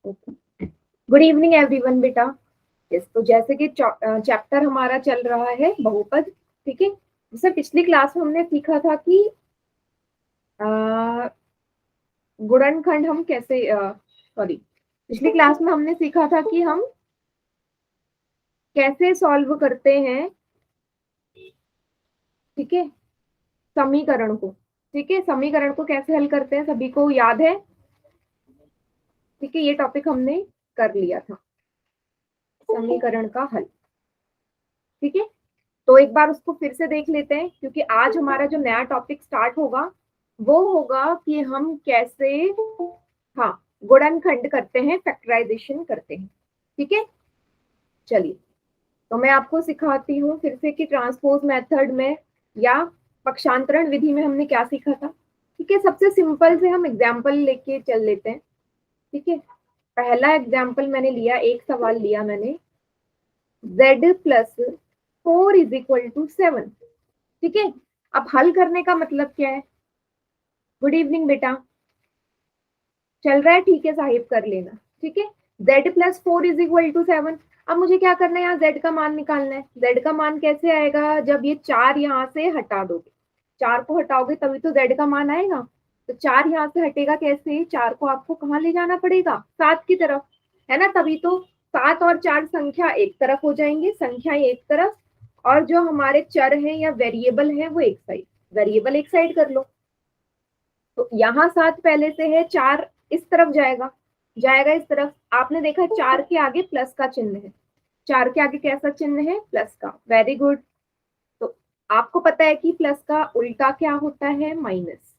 Good evening everyone बेटा। Yes, तो जैसे कि चैप्टर हमारा चल रहा है बहुपद, ठीक है। जैसे पिछली क्लास में हमने सीखा था कि गुणनखंड हम कैसे सॉरी पिछली क्लास में हमने सीखा था कि हम कैसे सॉल्व करते हैं, ठीक है, समीकरण को। ठीक है, समीकरण को कैसे हल करते हैं सभी को याद है? ठीक है, ये टॉपिक हमने कर लिया था, समीकरण का हल। ठीक है, तो एक बार उसको फिर से देख लेते हैं, क्योंकि आज हमारा जो नया टॉपिक स्टार्ट होगा वो होगा कि हम कैसे हाँ गुणनखंड करते हैं, फैक्टराइजेशन करते हैं। ठीक है, चलिए, तो मैं आपको सिखाती हूँ फिर से कि ट्रांसपोज मेथड में या पक्षांतरण विधि में हमने क्या सीखा था। ठीक है, सबसे सिंपल से हम एग्जाम्पल लेके चल लेते हैं। ठीक है, पहला एग्जाम्पल मैंने लिया, एक सवाल लिया मैंने, z plus 4 is equal to 7। ठीक है, अब हल करने का मतलब क्या है? गुड इवनिंग बेटा, चल रहा है? ठीक है साहिब, कर लेना। ठीक है, z plus 4 is equal to 7। अब मुझे क्या करना है, यहाँ z का मान निकालना है। z का मान कैसे आएगा? जब ये 4 यहाँ से हटा दोगे, 4 को हटाओगे तभी तो z का मान आएगा। तो 4 यहाँ से हटेगा कैसे? 4 को आपको कहाँ ले जाना पड़ेगा? 7 की तरफ, है ना? तभी तो 7 और 4 संख्या एक तरफ हो जाएंगे, संख्या एक तरफ, और जो हमारे चर हैं या वेरिएबल है वो एक साइड, वेरिएबल एक साइड कर लो। तो यहाँ 7 पहले से है, 4 इस तरफ जाएगा, जाएगा इस तरफ। आपने देखा 4 के आगे प्लस का चिन्ह है, 4 के आगे कैसा चिन्ह है? प्लस का। Very good. तो आपको पता है कि प्लस का उल्टा क्या होता है? माइनस।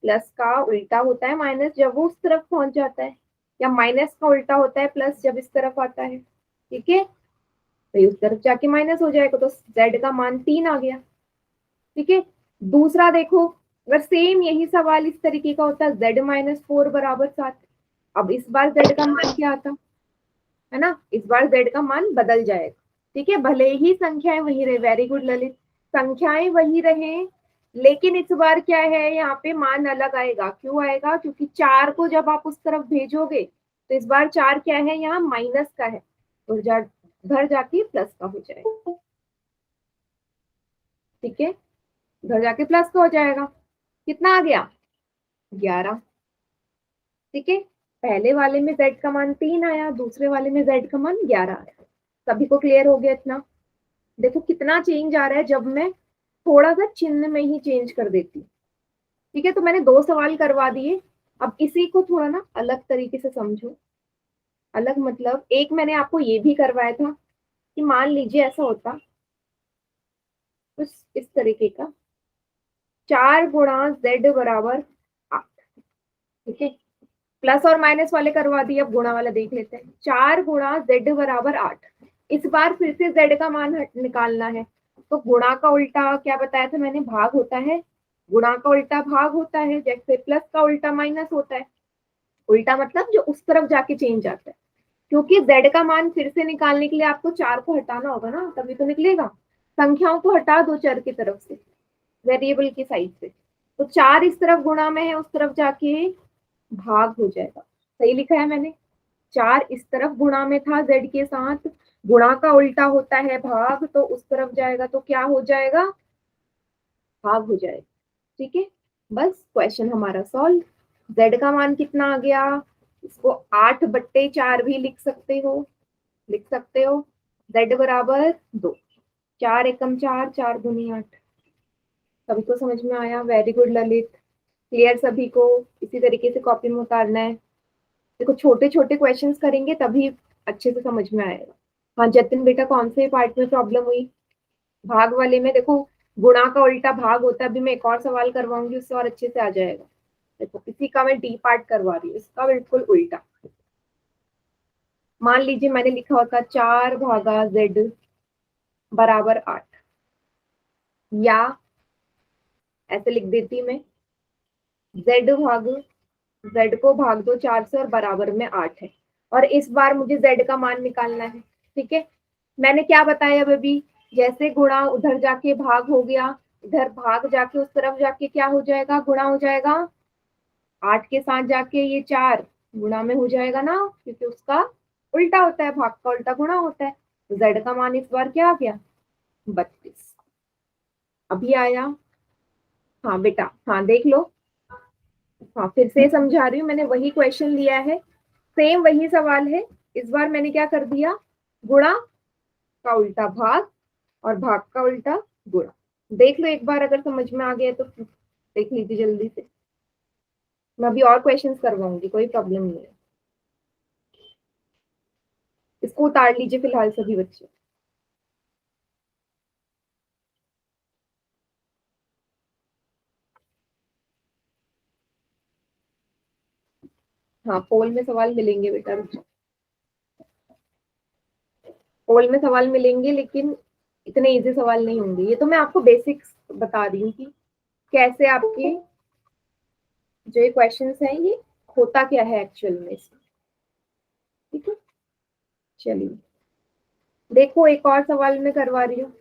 प्लस का उल्टा होता है माइनस जब वो उस तरफ पहुंच जाता है, या माइनस का उल्टा होता है प्लस जब इस तरफ आता है। ठीक है, तो उस तरफ जाके माइनस हो जाएगा, तो z का मान 3 आ गया। ठीक है, दूसरा देखो, अगर सेम यही सवाल इस तरीके का होता, z माइनस 4 बराबर 7। अब इस बार z का मान क्या आता है ना? इस बार z का मान बदल जाएगा। ठीक है, भले ही संख्याएं वही रहे, वेरी गुड ललित, संख्याएं वही रहे, लेकिन इस बार क्या है, यहाँ पे मान अलग आएगा। क्यों आएगा? क्योंकि 4 को जब आप उस तरफ भेजोगे तो इस बार 4 क्या है, यहाँ माइनस का है, तो घर जाके प्लस का हो जाएगा। ठीक है, घर जाके प्लस का हो जाएगा। कितना आ गया? 11। ठीक है, पहले वाले में z का मान 3 आया, दूसरे वाले में z का मान 11 आया। सभी को क्लियर हो गया इतना? देखो कितना चेंज आ रहा है जब मैं थोड़ा सा चिन्ह में ही चेंज कर देती हूँ। ठीक है, तो मैंने 2 सवाल करवा दिए। अब इसी को थोड़ा ना अलग तरीके से समझो। अलग मतलब, एक मैंने आपको ये भी करवाया था कि मान लीजिए ऐसा होता कुछ इस तरीके का, 4 गुणा z बराबर 8। ठीक है, प्लस और माइनस वाले करवा दिए, अब गुणा वाला देख लेते हैं। 4 गुणा z बराबर 8। इस बार फिर से z का मान निकालना है, तो गुणा का उल्टा क्या बताया था मैंने? भाग होता है। गुणा का उल्टा भाग होता है, जैसे प्लस का उल्टा माइनस होता है। उल्टा मतलब जो उस तरफ जाके चेंज आता है, क्योंकि z का मान फिर से निकालने के लिए आपको 4 को हटाना होगा ना, तभी तो निकलेगा। संख्याओं को हटा दो चर की तरफ से, वेरिएबल की साइड से, तो 4 इस तरफ गुणा में है, उस तरफ जाके भाग हो जाएगा। सही लिखा है मैंने? 4 इस तरफ गुणा में था z के साथ, गुणा का उल्टा होता है भाग, तो उस तरफ जाएगा तो क्या हो जाएगा? भाग हो जाएगा। ठीक है, बस क्वेश्चन हमारा सॉल्व। z का मान कितना आ गया? इसको 8/4 भी लिख सकते हो, लिख सकते हो। z बराबर 2, 4 एकम 4, 4 दूनी 8। सभी को समझ में आया? वेरी गुड ललित, क्लियर सभी को? इसी तरीके से कॉपी में उतारना है। देखो छोटे छोटे क्वेश्चंस करेंगे तभी अच्छे से समझ में आएगा। हाँ जतिन बेटा, कौन से पार्ट में प्रॉब्लम हुई? भाग वाले में देखो, गुणा का उल्टा भाग होता है। अभी मैं एक और सवाल करवाऊंगी, उससे और अच्छे से आ जाएगा। देखो इसी का मैं डी पार्ट करवा रही हूँ, इसका बिल्कुल उल्टा। मान लीजिए मैंने लिखा होता 4 भागा z बराबर 8, या ऐसे लिख देती मैं, z को भाग दो 4 से और बराबर में 8 है, और इस बार मुझे z का मान निकालना है। ठीक है, मैंने क्या बताया अभी? जैसे गुणा उधर जाके भाग हो गया, इधर भाग जाके उस तरफ जाके क्या हो जाएगा? गुणा हो जाएगा। 8 के साथ जाके ये 4, गुणा में हो जाएगा ना, क्योंकि उसका उल्टा होता है, भाग का उल्टा गुणा होता है। तो z का मान इस बार क्या आ गया, 32। अभी आया। हाँ बेटा, हाँ देख लो। हाँ फिर से समझा रही हूँ, मैंने वही क्वेश्चन लिया है, सेम वही सवाल है। इस बार मैंने क्या कर दिया, गुणा का उल्टा भाग और भाग का उल्टा गुणा। देख लो एक बार, अगर समझ में आ गया तो देख लीजिए जल्दी से। मैं अभी और क्वेश्चंस करवाऊंगी, कोई प्रॉब्लम नहीं है। इसको उतार लीजिए फिलहाल सभी बच्चे। हाँ पोल में सवाल मिलेंगे बेटा, रुको। पोल में सवाल मिलेंगे, लेकिन इतने इजी सवाल नहीं होंगे। ये तो मैं आपको बेसिक्स बता रही हूँ कि कैसे आपके जो ये क्वेश्चंस हैं ये होता क्या है एक्चुअल में इसमें। ठीक है, चलिए देखो एक और सवाल मैं करवा रही हूँ।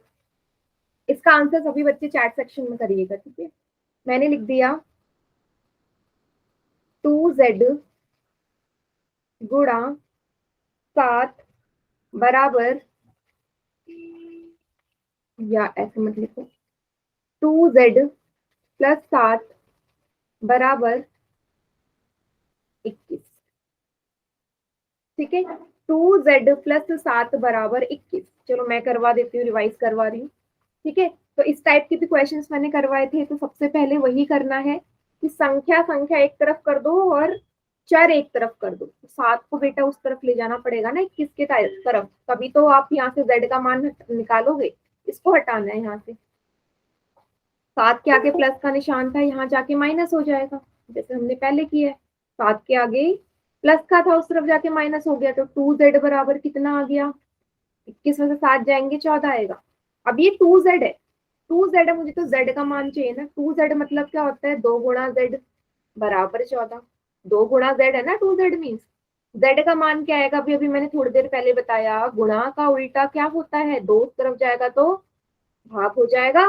इसका आंसर सभी बच्चे चैट सेक्शन में करिएगा, ठीक है। मैंने लिख दिया 2z गुणा 7 बराबर, या ऐसे मत लिखो, 2z + 7 बराबर 21। ठीक है, 2z + 7 बराबर 21। चलो मैं करवा देती हूँ, रिवाइज करवा रही हूँ। ठीक है, तो इस टाइप के भी क्वेश्चंस मैंने करवाए थे। तो सबसे पहले वही करना है कि संख्या संख्या एक तरफ कर दो और चर एक तरफ कर दो। तो 7 को बेटा उस तरफ ले जाना पड़ेगा ना 21 के तरफ, तभी तो आप यहाँ से z का मान निकालोगे। इसको हटाना है यहाँ से, 7 के आगे प्लस का निशान था, यहाँ जाके माइनस हो जाएगा, जैसे हमने पहले किया है। 7 के आगे प्लस का था, उस तरफ जाके माइनस हो गया, तो 2z बराबर कितना आ गया, 21 में से 7 जाएंगे 14 आएगा। अब ये 2z है, 2z है, मुझे तो z का मान चाहिए ना। 2z मतलब क्या होता है, 2 गुणा z बराबर 14। 2 गुणा z है ना, 2z मीन्स z का मान क्या आएगा, अभी अभी मैंने थोड़ी देर पहले बताया, गुणा का उल्टा क्या होता है, 2 उस तरफ जाएगा तो भाग हो जाएगा।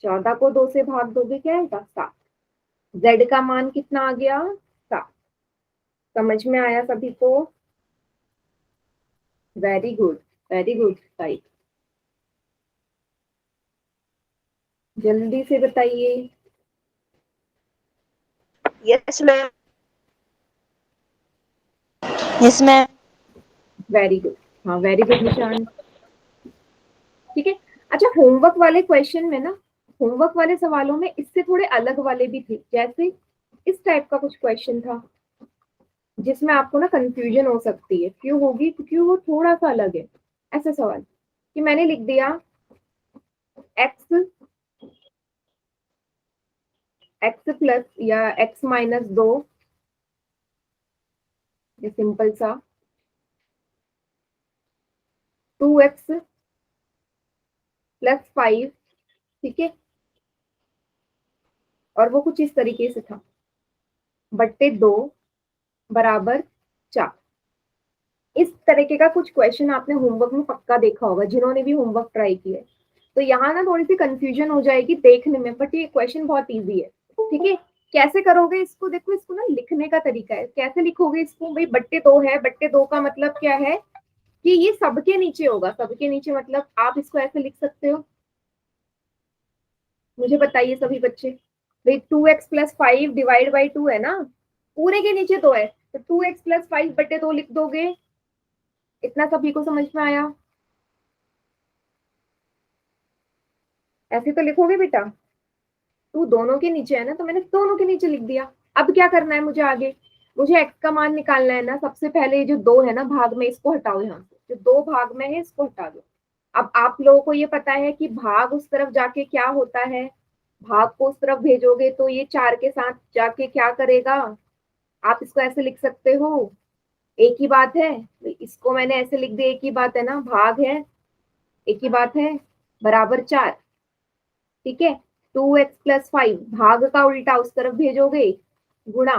14 को 2 से भाग दोगे क्या आएगा, 7। z का मान कितना आ गया, 7। समझ में आया सभी को, very good, very good. Right, जल्दी से बताइए। Yes ma'am, yes ma'am. Very good, हाँ वेरी गुड निशान। ठीक है, अच्छा होमवर्क वाले क्वेश्चन में ना, होमवर्क वाले सवालों में इससे थोड़े अलग वाले भी थे। जैसे इस टाइप का कुछ क्वेश्चन था जिसमें आपको ना कंफ्यूजन हो सकती है, क्यों होगी, क्योंकि वो थोड़ा सा अलग है। ऐसा सवाल कि मैंने लिख दिया x प्लस या x-2, ये सिंपल सा 2x + 5। ठीक है, और वो कुछ इस तरीके से था, बट्टे 2 बराबर 4। इस तरीके का कुछ क्वेश्चन आपने होमवर्क में पक्का देखा होगा, जिन्होंने भी होमवर्क ट्राई किया है। तो यहाँ ना थोड़ी सी कंफ्यूजन हो जाएगी देखने में, बट ये क्वेश्चन बहुत इजी है। ठीक है, कैसे करोगे इसको, देखो इसको ना लिखने का तरीका है, कैसे लिखोगे इसको भाई, बट्टे 2 है, बट्टे 2 का मतलब क्या है कि ये सबके नीचे होगा। सबके नीचे मतलब आप इसको ऐसे लिख सकते हो, मुझे बताइए सभी बच्चे। भाई 2x + 5 डिवाइड बाई 2 है ना, पूरे के नीचे 2 है, तो 2x + 5 बट्टे 2 लिख दोगे। इतना सभी को समझ में आया, ऐसे तो लिखोगे बेटा। टू दोनों के नीचे है ना, तो मैंने दोनों के नीचे लिख दिया। अब क्या करना है मुझे आगे, मुझे x का मान निकालना है ना। सबसे पहले जो 2 है ना भाग में, इसको हटाओ, यहाँ से जो 2 भाग में है इसको हटा दो। अब आप लोगों को ये पता है कि भाग उस तरफ जाके क्या होता है, भाग को उस तरफ भेजोगे तो ये 4 के साथ जाके क्या करेगा, आप इसको ऐसे लिख सकते हो, एक ही बात है। इसको मैंने ऐसे लिख दिया, एक ही बात है ना, भाग है, एक ही बात है, बराबर 4। ठीक है, 2x + 5 भाग का उल्टा उस तरफ भेजोगे, गुणा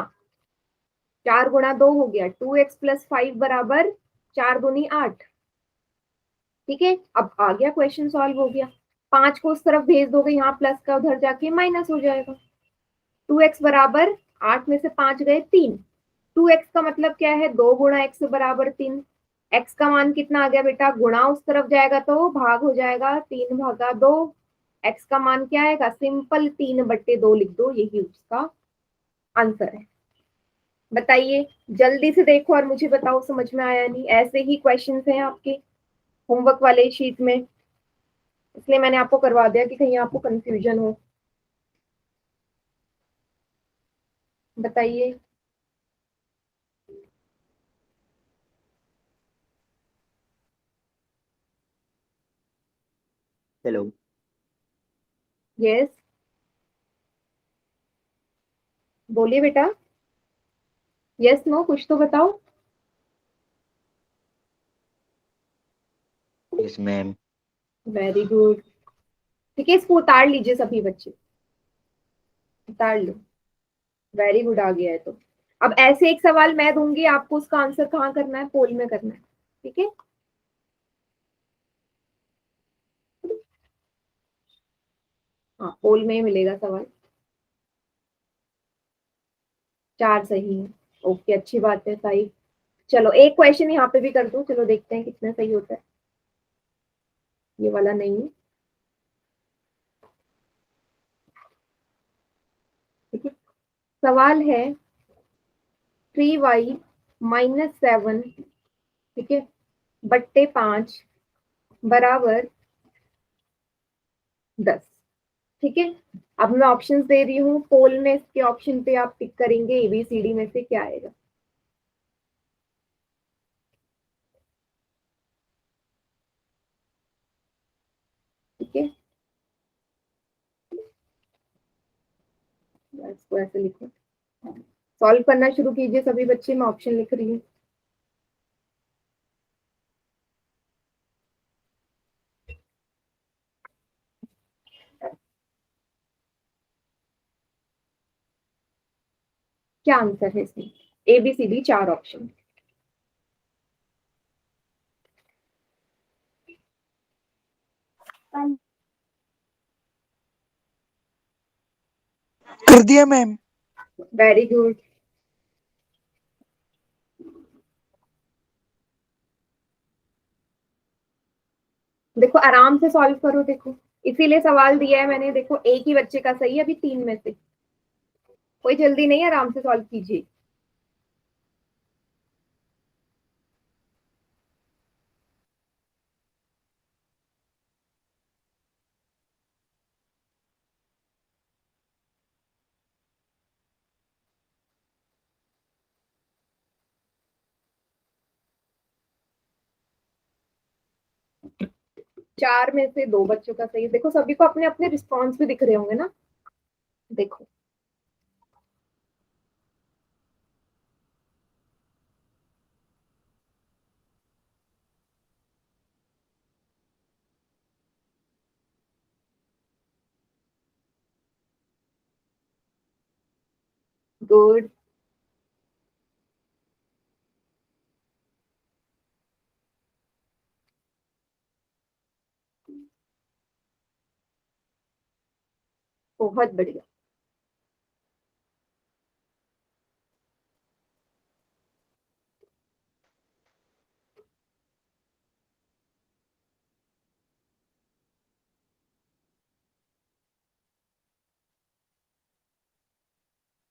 4 गुणा 2 हो गया, 2x + 5 बराबर 4 दूनी 8। ठीक है, अब आ गया, क्वेश्चन सॉल्व हो गया। 5 को उस तरफ भेज दोगे, यहाँ प्लस का उधर जाके माइनस हो जाएगा। 2x बराबर 8 में से 5 गए 3, 2x का मतलब क्या है, 2 गुणा x बराबर 3। x का मान कितना आ गया बेटा, गुणा उस तरफ जाएगा तो भाग हो जाएगा, 3/2। x का मान क्या आएगा, सिंपल 3/2 लिख दो, यही उसका आंसर है। बताइए, जल्दी से देखो और मुझे बताओ समझ में आया नहीं। ऐसे ही क्वेश्चंस हैं आपके होमवर्क वाले शीट में, इसलिए मैंने आपको करवा दिया कि कहीं आपको कंफ्यूजन हो। बताइए। हेलो। यस, बोलिए बेटा। यस नो कुछ तो बताओ। Yes ma'am. Very good. ठीक है, इसको उतार लीजिए सभी बच्चे, उतार लो। वेरी गुड, आ गया है तो। अब ऐसे एक सवाल मैं दूंगी, आपको उसका आंसर कहाँ करना है, पोल में करना है। ठीक है, हाँ पोल में ही मिलेगा सवाल। 4 सही है। ओके, अच्छी बात है सही। चलो एक क्वेश्चन यहाँ पे भी कर दूं, चलो देखते हैं कितना सही होता है। ये वाला नहीं है। ठीक है, सवाल है 3y-7, ठीक है, बट्टे 5 बराबर 10। ठीक है, अब मैं ऑप्शंस दे रही हूँ, पोल में इसके ऑप्शन पे आप टिक करेंगे, ABCD में से क्या आएगा। ठीक है, इसको ऐसे लिखो, सॉल्व करना शुरू कीजिए सभी बच्चे, मैं ऑप्शन लिख रही हूँ। क्या आंसर है इसमें, ABCD 4 ऑप्शन। कर दिया मैम। Very good. देखो आराम से सॉल्व करो, देखो इसीलिए सवाल दिया है मैंने। देखो एक ही बच्चे का सही है अभी 3 में से, कोई जल्दी नहीं, आराम से सॉल्व कीजिए। चार में से 2 बच्चों का सही है। देखो सभी को अपने अपने रिस्पॉन्स भी दिख रहे होंगे ना, देखो। गुड। बहुत बढ़िया।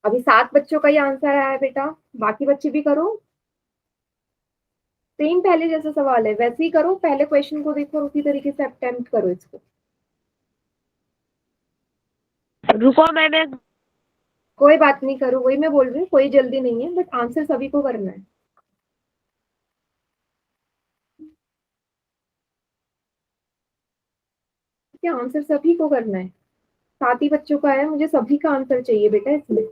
अभी 7 बच्चों का ही आंसर आया है बेटा, बाकी बच्चे भी करो। सेम पहले जैसा सवाल है वैसे ही करो, पहले क्वेश्चन को देखो और उसी तरीके से अटेम्प्ट करो इसको। रुको मैम एक कोई बात नहीं, करो, वही मैं बोल रही हूँ, कोई जल्दी नहीं है, बट आंसर सभी को करना है। क्या आंसर सभी को करना है, 7 ही बच्चों का है, मुझे सभी का आंसर चाहिए बेटा इसमें।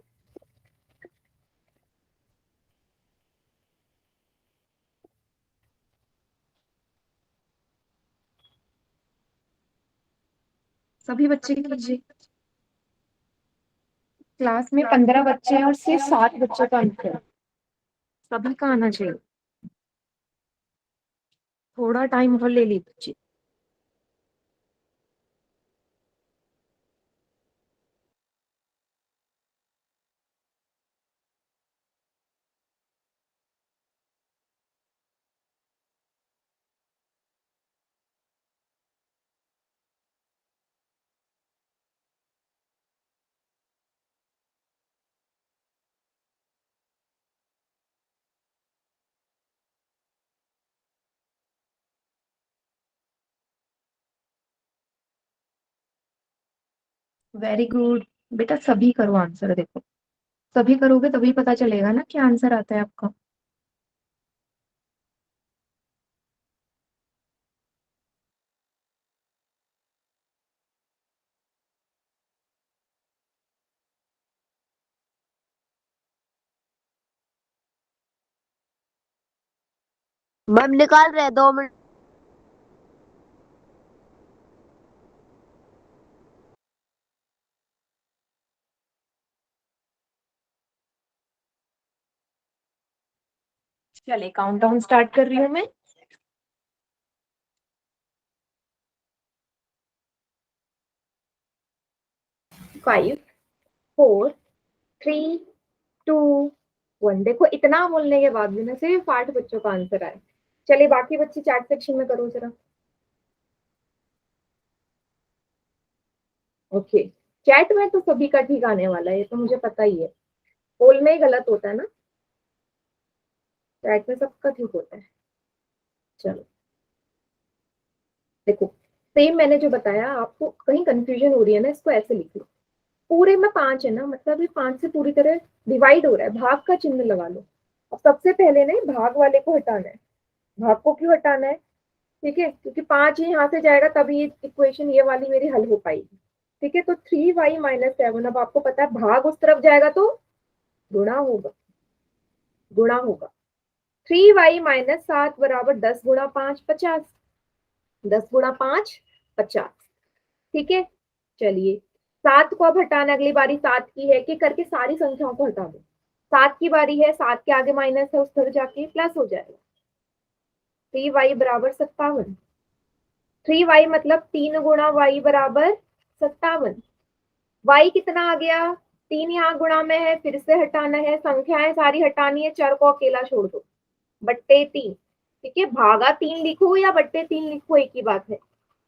सभी बच्चे कीजिए। क्लास में 15 बच्चे हैं और सिर्फ 7 बच्चों का आंसर है, सभी का आना चाहिए। थोड़ा टाइम और ले लीजिए। वेरी गुड बेटा, सभी करो आंसर। देखो सभी करोगे तभी पता चलेगा ना क्या आंसर आता है आपका। मैम निकाल रहे हैं 2 मिनट। चलिए काउंटडाउन स्टार्ट कर रही हूँ मैं। 5 4 3 2 1। देखो इतना बोलने के बाद भी ना सिर्फ 8 बच्चों का आंसर आए। चलिए बाकी बच्चे चैट सेक्शन में करो जरा। ओके, चैट में तो सभी का ठीक आने वाला है, ये तो मुझे पता ही है। पोल में ही गलत होता है ना, चैट में सबका ठीक होता है। चलो देखो, सेम मैंने जो बताया, आपको कहीं कंफ्यूजन हो रही है ना, इसको ऐसे लिख लो। पूरे में 5 है ना, मतलब ये 5 से पूरी तरह डिवाइड हो रहा है, भाग का चिन्ह लगा लो। अब सबसे पहले ना भाग वाले को हटाना है। भाग को क्यों हटाना है? ठीक है, क्योंकि 5 ही यहाँ से जाएगा तभी ये इक्वेशन ये वाली मेरी हल हो पाएगी। ठीक है, तो 3y-7। अब आपको पता है भाग उस तरफ जाएगा तो गुणा होगा, गुणा होगा। 3y-7 बराबर 10 गुणा 5 50। 10 गुणा 5 50। ठीक है, चलिए 7 को अब हटाना, अगली बारी 7 की है कि करके सारी संख्याओं को हटा दो। 7 की बारी है, 7 के आगे माइनस है, उस तरफ जाके प्लस हो जाएगा। 3y बराबर 57। 3y मतलब 3 गुणा y बराबर 57। y कितना आ गया? 3 यहाँ गुणा में है, फिर से हटाना है, संख्याएं सारी हटानी है, चर को अकेला छोड़ दो। बट्टे 3। ठीक है, भागा 3 लिखो या बट्टे 3 लिखो एक ही बात है,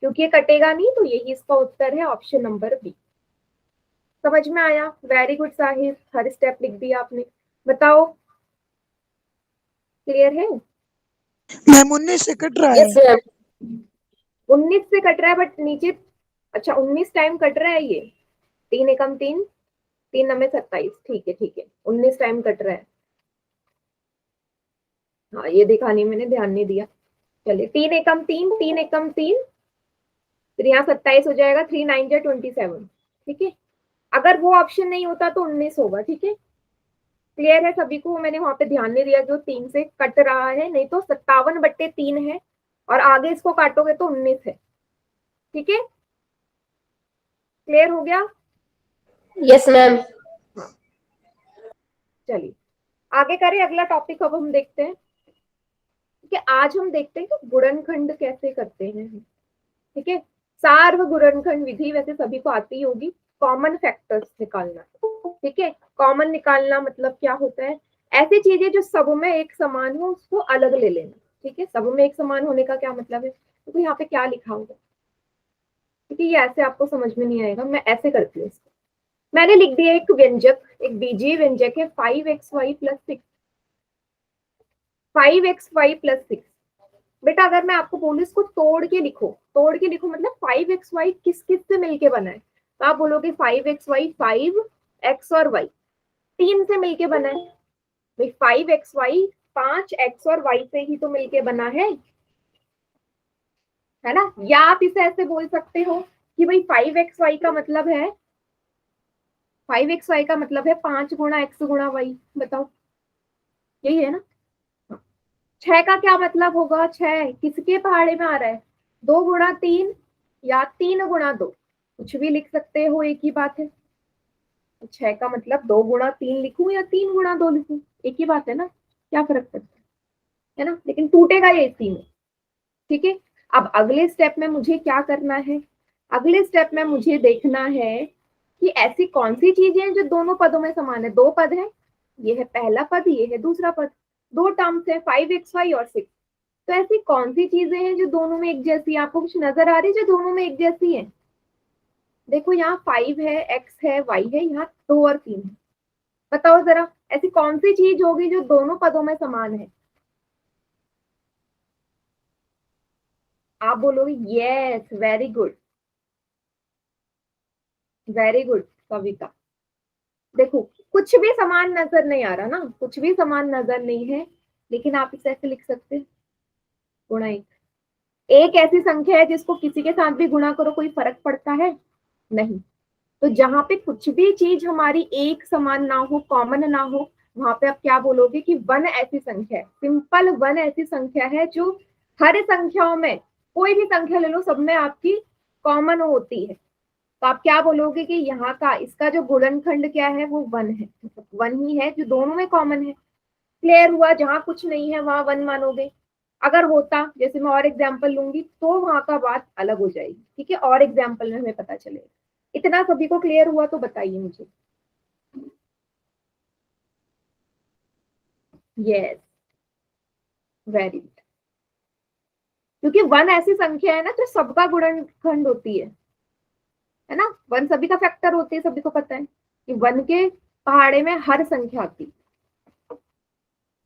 क्योंकि ये कटेगा नहीं, तो यही इसका उत्तर है, ऑप्शन नंबर बी। समझ में आया? वेरी गुड साहिब, हर स्टेप लिख दिया आपने। बताओ क्लियर है? मैम 19 से कट रहा है। Yes ma'am. 19 से कट रहा है बट नीचे, अच्छा 19 टाइम कट रहा है ये। 3 एकम 3, 3 नमे 27। ठीक है ठीक है, 19 टाइम कट रहा है। हाँ ये देखा नहीं मैंने, ध्यान नहीं दिया। चलिए 3 एकम 3, 3 एकम 3, फिर यहाँ 27 हो जाएगा। 3 9 जा 27। ठीक है, अगर वो ऑप्शन नहीं होता तो 19 होगा। ठीक है, क्लियर है सभी को? मैंने वहां पे ध्यान नहीं दिया जो 3 से कट रहा है, नहीं तो 57/3 है, और आगे इसको काटोगे तो 19 है। ठीक है, क्लियर हो गया? Yes ma'am. चलिए आगे करें, अगला टॉपिक अब हम देखते हैं कि आज हम देखते हैं कि गुणनखंड कैसे करते हैं। ठीक है, सार्व गुणनखंड विधि वैसे सभी को आती होगी। कॉमन फैक्टर्स निकालना। ठीक है, कॉमन निकालना मतलब क्या होता है? ऐसी चीजें जो सब में एक समान हो उसको अलग ले लेना। ठीक है, सब में एक समान होने का क्या मतलब है? तो यहाँ पे क्या लिखा होगा? ठीक है, ये ऐसे आपको समझ में नहीं आएगा, मैं ऐसे करती हूँ इसको। मैंने लिख दिया एक व्यंजक, एक बीजीय व्यंजक है 5xy+6। 5xy+6। बेटा अगर मैं आपको बोलूं इसको तोड़ के लिखो, तोड़ के लिखो मतलब 5xy किस किस से मिलके बना है, तो आप बोलोगे 5xy 5x और y 3 से मिलके बना है। भाई 5xy 5x और y से ही तो मिलके बना है ना? या आप इसे ऐसे बोल सकते हो कि भाई 5xy का मतलब है, 5xy का मतलब है 5 गुणा x गुणा y। बताओ, यही है ना? 6 का क्या मतलब होगा? 6 किसके पहाड़े में आ रहा है? 2 गुणा 3 या 3 गुणा 2, कुछ भी लिख सकते हो, एक ही बात है। 6 का मतलब 2 गुणा 3 लिखूं या 3 गुणा 2 लिखूं, एक ही बात है ना, क्या फर्क पड़ता है ना? लेकिन टूटेगा ये इसी में। ठीक है, अब अगले स्टेप में मुझे क्या करना है? अगले स्टेप में मुझे देखना है कि ऐसी कौन सी चीजें हैं जो दोनों पदों में समान है। 2 पद है, ये है पहला पद, ये है दूसरा पद। 2 टर्म्स है 5xy और 6। तो ऐसी कौन सी चीजें हैं जो दोनों में एक जैसी है? आपको कुछ नजर आ रही है जो दोनों में एक जैसी है? देखो यहाँ 5 है, x है, y है, यहाँ 2 और 3 है। बताओ जरा ऐसी कौन सी चीज होगी जो दोनों पदों में समान है? आप बोलोगे yes, very good. Very good Kavita. देखो कुछ भी समान नजर नहीं आ रहा ना, कुछ भी समान नजर नहीं है, लेकिन आप इसे ऐसे लिख सकते हैं, गुणा एक ऐसी संख्या है जिसको किसी के साथ भी गुणा करो कोई फर्क पड़ता है नहीं। तो जहां पे कुछ भी चीज हमारी एक समान ना हो, कॉमन ना हो, वहां पे आप क्या बोलोगे कि वन ऐसी संख्या है, सिंपल वन ऐसी संख्या है जो हर संख्याओं में, कोई भी संख्या ले लो सब में आपकी कॉमन होती है। तो आप क्या बोलोगे कि यहाँ का इसका जो गुणनखंड क्या है वो वन है, वन ही है जो दोनों में कॉमन है। क्लियर हुआ? जहां कुछ नहीं है वहां वन मानोगे। अगर होता, जैसे मैं और एग्जांपल लूंगी तो वहां का बात अलग हो जाएगी, ठीक है, और एग्जांपल में हमें पता चलेगा। इतना सभी को क्लियर हुआ तो बताइए मुझे। Yes, very good. क्योंकि वन ऐसी संख्या है ना जो सबका गुणनखंड होती है ना, वन सभी का फैक्टर होती है, सभी को पता है कि वन के पहाड़े में हर संख्या आती है।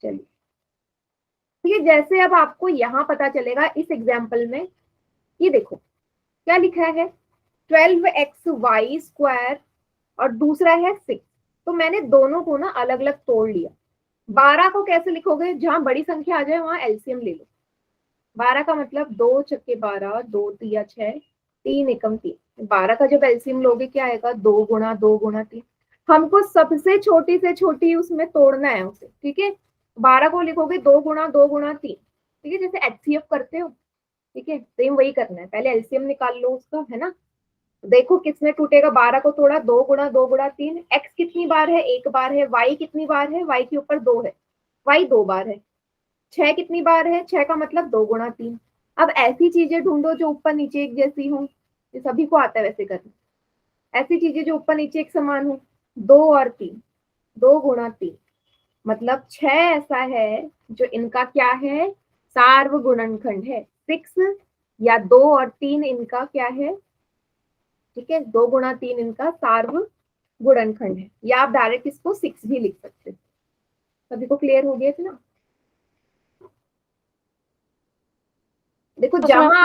चलिए, तो ये जैसे अब आपको यहाँ पता चलेगा इस एग्जाम्पल में, ये देखो क्या लिखा है, 12xy² और दूसरा है 6। तो मैंने दोनों को ना अलग अलग तोड़ लिया। 12 को कैसे लिखोगे, जहां बड़ी संख्या आ जाए वहां एलसीएम ले लो। 12 का मतलब 2 छक्के 12, 2 तिया 6, 3 एकम 3। 12 का जब एलसीएम लोगे क्या आएगा, 2 गुणा 2 गुणा 3। हमको सबसे छोटी से छोटी उसमें तोड़ना है उसे, ठीक है। 12 को लिखोगे 2 गुणा 2 गुणा 3, ठीक है, जैसे एचसीएफ करते हो, ठीक है, सेम वही करना है। पहले एलसीएम निकाल लो उसका, है ना। देखो किसमें टूटेगा, 12 को तोड़ा, 2 गुणा 2 गुणा 3। एक्स कितनी बार है, एक बार है। वाई कितनी बार है, वाई के ऊपर 2 है, वाई 2 बार है। 6 कितनी बार है, 6 का मतलब 2 गुणा 3। अब ऐसी चीजें ढूंढो जो ऊपर नीचे एक जैसी हो, ये सभी को आता है वैसे करना। ऐसी चीजें जो ऊपर नीचे एक समान हो, 2 और 3, 2 गुणा 3 मतलब 6 ऐसा है जो इनका क्या है, सार्वगुणनखंड है। 6 या 2 और 3 इनका क्या है, ठीक है, 2 गुणा 3 इनका सार्वगुणनखंड है। या आप डायरेक्ट इसको 6 भी लिख सकते हैं। सभी को क्लियर हो गया था ना। देखो जहां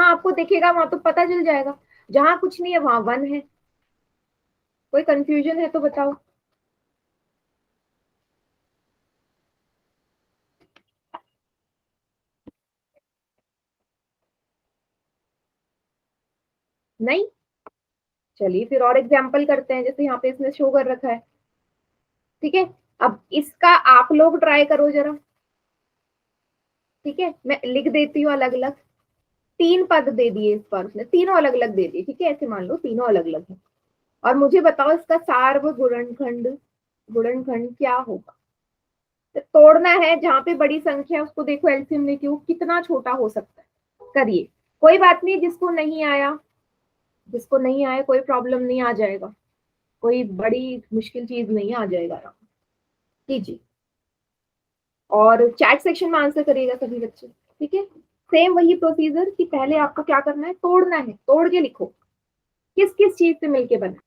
आपको दिखेगा वहां तो पता चल जाएगा, जहां कुछ नहीं है वहां वन है। कोई कंफ्यूजन है तो बताओ। नहीं, चलिए फिर और एग्जाम्पल करते हैं, जैसे यहाँ पे इसने शो कर रखा है, ठीक है। अब इसका आप लोग ट्राई करो जरा, ठीक है, मैं लिख देती हूँ अलग अलग। 3 पद दे दिए इस बार उसने, तीनों अलग अलग दे दिए, ठीक है, ऐसे मान लो तीनों अलग अलग है। और मुझे बताओ इसका सार्वगुणनखंड, गुणनखंड क्या होगा। तो तोड़ना है, जहां पे बड़ी संख्या है उसको देखो एलसीएम लेके वो कितना छोटा हो सकता है, करिए। कोई बात नहीं, जिसको नहीं आया, जिसको नहीं आया कोई प्रॉब्लम नहीं, आ जाएगा, कोई बड़ी मुश्किल चीज नहीं, आ जाएगा, कीजिए। और चैट सेक्शन में आंसर करिएगा सभी बच्चे, ठीक है। सेम वही प्रोसीजर कि पहले आपको क्या करना है, तोड़ना है, तोड़ के लिखो किस किस चीज से मिलके बना।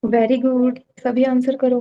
वेरी गुड, सभी आंसर करो।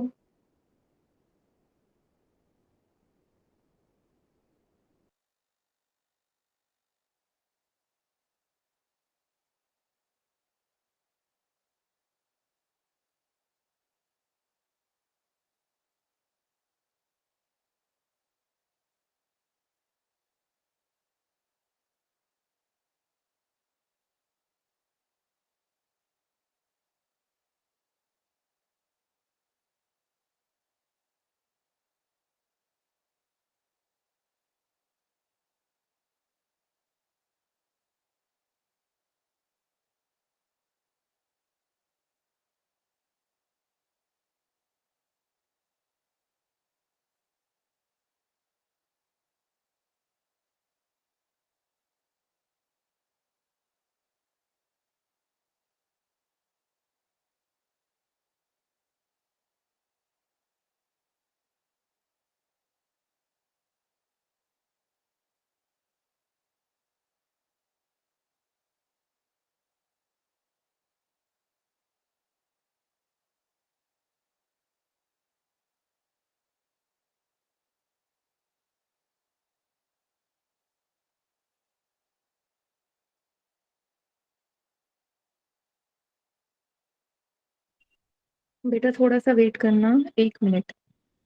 बेटा थोड़ा सा वेट करना, 1 मिनट।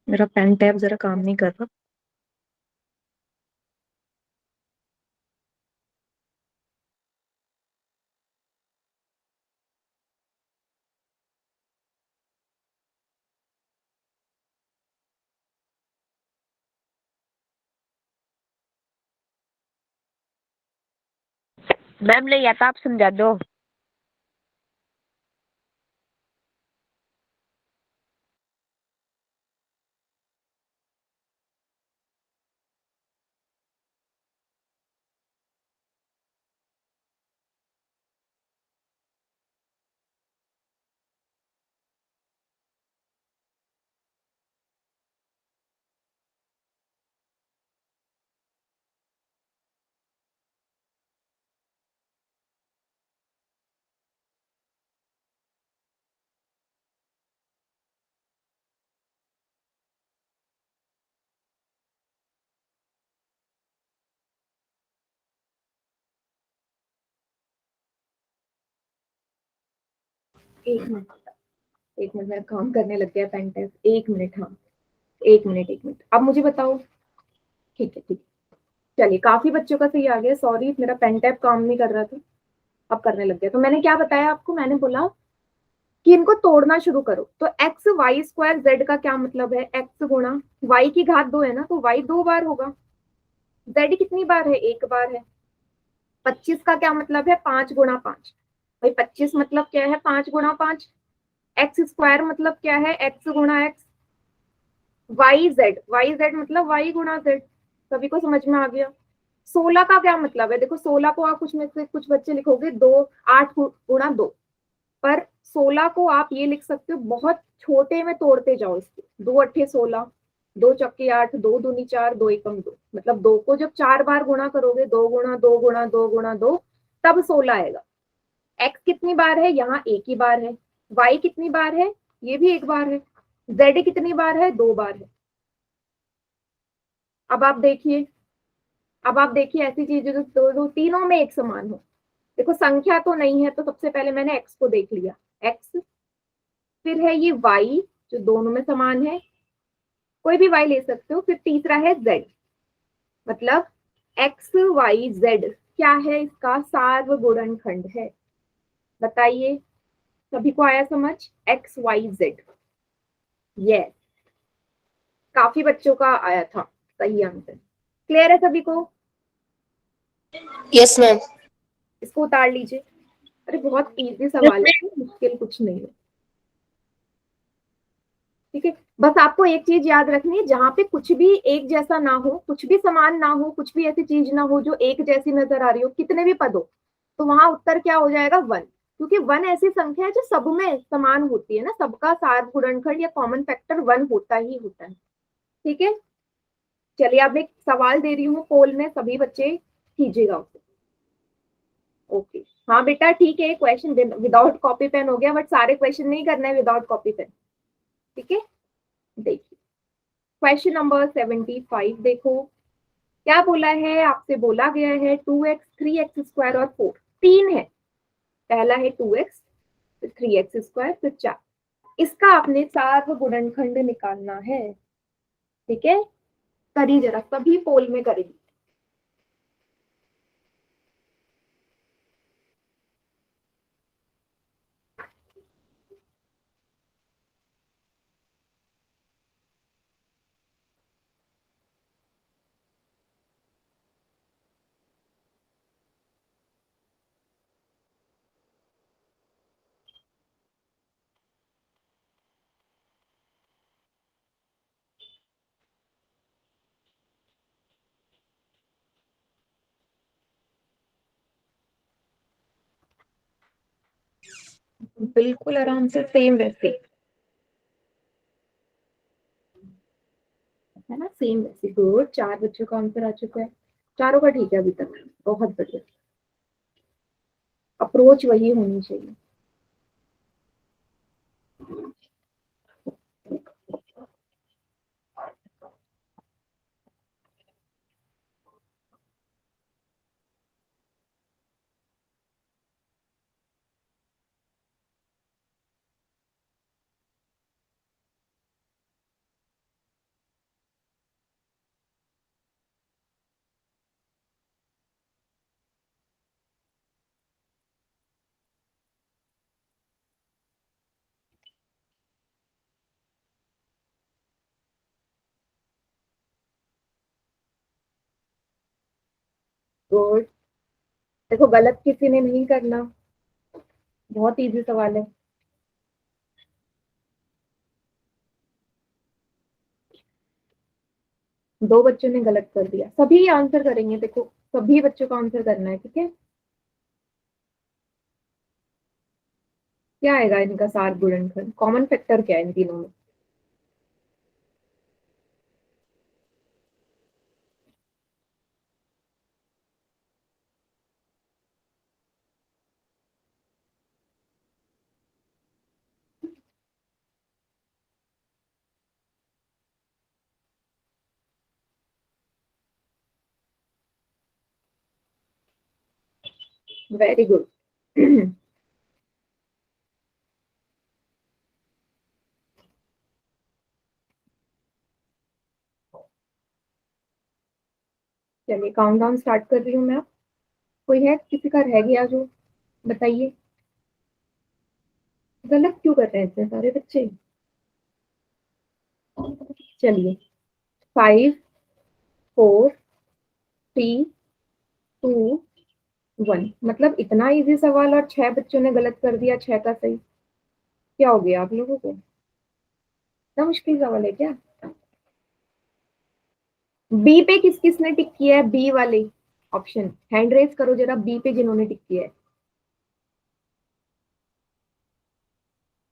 मेरा पेन टैब जरा काम नहीं कर रहा। मैम नहीं आता, आप समझा दो। एक मिनट, एक मिनट, मेरा काम करने लग गया पेन टैब। 1 मिनट, हाँ, 1 मिनट, 1 मिनट। अब मुझे बताओ। ठीक है, ठीक है, चलिए, काफी बच्चों का सही आ गया। सॉरी, मेरा पेन टैब काम नहीं कर रहा था, अब करने लग गया। तो मैंने क्या बताया आपको? मैंने बोला कि इनको तोड़ना शुरू करो। तो एक्स वाई स्क्वायर जेड का क्या मतलब है? एक्स गुणा वाई की घात 2 है ना, तो वाई 2 बार होगा। जेड कितनी बार है? 1 बार है। 25 का क्या मतलब है? 5 गुणा 5। भाई 25 मतलब क्या है? 5 गुणा 5। एक्स स्क्वायर मतलब क्या है? एक्स गुणा एक्स। वाई जेड मतलब वाई गुणा जेड। सभी को समझ में आ गया? 16 का क्या मतलब है? देखो, 16 को आप कुछ में से कुछ बच्चे लिखोगे 2, 8 गुणा 2, पर 16 को आप ये लिख सकते हो, बहुत छोटे में तोड़ते जाओ इसको। 2 अट्ठे 16, 2 चक्के 8, 2 दूनी 4, 2 एकम 2। मतलब 2 को जब 4 बार गुणा करोगे, 2 गुणा 2 गुणा 2 गुणा 2, तब 16 आएगा। एक्स कितनी बार है? यहाँ एक ही बार है। वाई कितनी बार है? ये भी एक बार है। जेड कितनी बार है? 2 बार है। अब आप देखिए, अब आप देखिए ऐसी चीजें जो तीनों में एक समान हो। देखो, संख्या तो नहीं है, तो सबसे पहले मैंने एक्स को देख लिया। एक्स, फिर है ये वाई जो दोनों में समान है, कोई भी वाई ले सकते हो। फिर तीसरा है जेड, मतलब एक्स वाई जेड क्या है? इसका सार्वगुणनखंड है। बताइए, सभी को आया समझ? X Y Z, yes. काफी बच्चों का आया था सही आंसर। क्लियर है सभी को? Yes ma'am. इसको उतार लीजिए। अरे बहुत इजी सवाल है, मुश्किल कुछ नहीं है। ठीक है, बस आपको एक चीज याद रखनी है, जहां पे कुछ भी एक जैसा ना हो, कुछ भी समान ना हो, कुछ भी ऐसी चीज ना हो जो एक जैसी नजर आ रही हो, कितने भी पद हो, तो वहां उत्तर क्या हो जाएगा? 1। क्योंकि 1 ऐसी संख्या है जो सब में समान होती है ना, सबका सार्वगुणनखंड या कॉमन फैक्टर 1 होता ही होता है। ठीक है, चलिए अब एक सवाल दे रही हूँ पोल में, सभी बच्चे कीजिएगा उसे। ओके, हाँ बेटा ठीक है, क्वेश्चन विदाउट कॉपी पेन हो गया, बट सारे क्वेश्चन नहीं करना है विदाउट कॉपी पेन। ठीक है, देखिए क्वेश्चन नंबर 75। देखो क्या बोला है आपसे, बोला गया है 2x 3x² और 4, तीन है। पहला है 2x, फिर 3x², फिर 4। इसका आपने सार्वगुणनखंड निकालना है। ठीक है, करिए जरा, सभी पोल में करेंगे। बिल्कुल आराम से, सेम वैसे। है ना, सेम वैसे। गुड, 4 बच्चों का आंसर आ चुका है। चारों का ठीक है अभी तक, बहुत बढ़िया। अप्रोच वही होनी चाहिए। गुड। देखो गलत किसी ने नहीं करना, बहुत इजी सवाल है। दो बच्चों ने गलत कर दिया, सभी आंसर करेंगे, देखो सभी बच्चों को आंसर करना है, ठीक है। क्या आएगा इनका सार गुणनखंड, कॉमन फैक्टर क्या है इन तीनों में? Very good. चलिए काउंटडाउन स्टार्ट कर रही हूँ मैं। कोई है, किसी का रह गया जो, बताइए। गलत क्यों कर रहे हैं इतने सारे बच्चे? चलिए 5 4 3 2 1। मतलब इतना इजी सवाल और 6 बच्चों ने गलत कर दिया, 6 का सही। क्या हो गया आप लोगों को? इतना मुश्किल सवाल है क्या? बी पे किस किस ने टिक किया है? बी वाले ऑप्शन हैंड रेज करो जरा, बी पे जिन्होंने टिक किया है।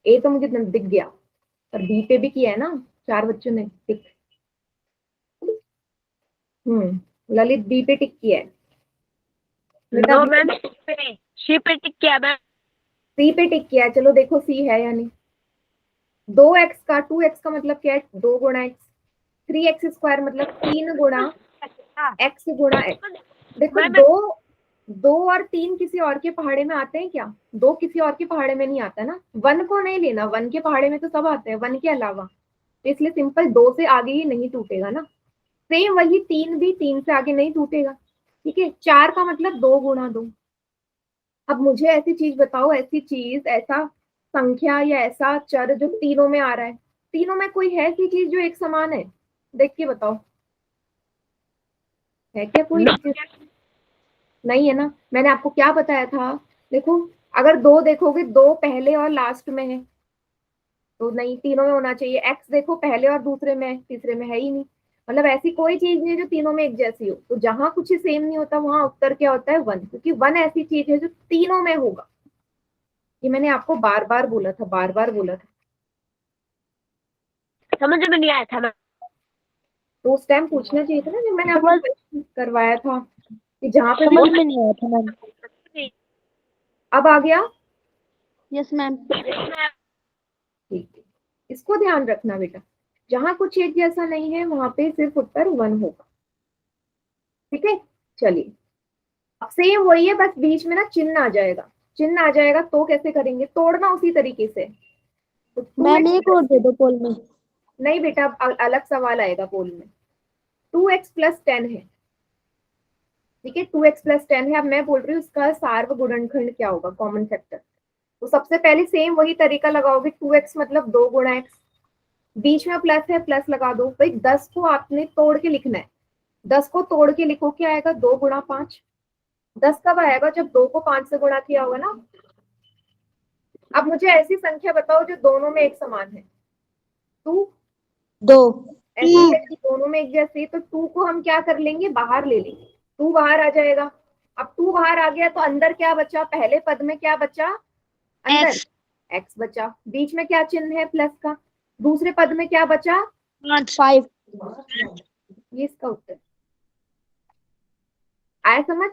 ए तो मुझे दिख गया, पर बी पे भी किया है ना, 4 बच्चों ने टिक। ललित बी पे टिक किया है। बेटा नो बी मैम, सी पे टिक किया मैम। सी पे टिक किया है, चलो देखो सी है या नहीं। 2x का 2x का मतलब क्या है? 2 गुणा x। 3x स्क्वायर मतलब 3 गुणा x गुणा x। देखो मैम दो, 2 और 3 किसी और के पहाड़े में आते हैं क्या? 2 किसी और के पहाड़े में नहीं आता ना। 1 को नहीं लेना, 1 के पहाड़े में तो सब आते हैं 1 के अलावा, तो इसलिए सिंपल 2 से आगे ही नहीं टूटेगा ना। सेम वही 3 भी 3 से आगे नहीं टूटेगा, ठीक है। 4 का मतलब 2 गुणा 2। अब मुझे ऐसी चीज बताओ, ऐसी चीज, ऐसा संख्या या ऐसा चर जो तीनों में आ रहा है। तीनों में कोई है ऐसी चीज जो एक समान है? देख के बताओ, है क्या कोई चीज? नहीं है ना। मैंने आपको क्या बताया था? देखो अगर दो देखोगे, दो पहले और लास्ट में है, तो नहीं, तीनों में होना चाहिए। एक्स देखो पहले और दूसरे में है, तीसरे में है ही नहीं। मतलब ऐसी कोई चीज नहीं है जो तीनों में एक जैसी हो। तो जहां कुछ सेम नहीं होता वहां उत्तर क्या होता है? 1, क्योंकि 1 ऐसी चीज है जो तीनों में होगा। ये मैंने आपको बार बार बोला था, बार बार बोला था। समझ में नहीं आया था मैम। तो उस टाइम पूछना चाहिए था ना जब मैंने आपको क्वेश्चन करवाया था, कि जहाँ पे भी। समझ में नहीं आया था मैम। अब आ गया? Yes ma'am. ठीक है, इसको ध्यान रखना बेटा, जहां कुछ एक जैसा नहीं है वहां पे सिर्फ उत्तर 1 होगा, ठीक है। चलिए अब सेम वही है, बस बीच में ना चिन्ह आ जाएगा। चिन्ह आ जाएगा तो कैसे करेंगे? तोड़ना उसी तरीके से। तो मैम 2x, एक और दे दो पोल में। नहीं बेटा अब अलग सवाल आएगा पोल में। 2x प्लस 10 है, ठीक है। 2x प्लस 10 है। अब मैं बोल रही हूँ इसका सार्वगुणनखंड क्या होगा, कॉमन फैक्टर। तो सबसे पहले सेम वही तरीका लगाओगे, 2x मतलब 2 गुणा x, बीच में प्लस है प्लस लगा दो। भाई 10 को आपने तोड़ के लिखना है, 10 को तोड़ के लिखो, क्या आएगा? 2 गुणा 5। 10 कब आएगा? जब 2 को 5 से गुणा किया होगा ना। अब मुझे ऐसी संख्या बताओ जो दोनों में एक समान है। 2 दो। ऐसी है कि दोनों में एक जैसी, तो 2 को हम क्या कर लेंगे? बाहर ले लेंगे। 2 बाहर आ जाएगा। अब 2 बाहर आ गया तो अंदर क्या बचा? पहले पद में क्या बचा? अंदर x बचा। बीच में क्या चिन्ह है? प्लस का। दूसरे पद में क्या बचा? 5। ये इसका उत्तर आया समझ?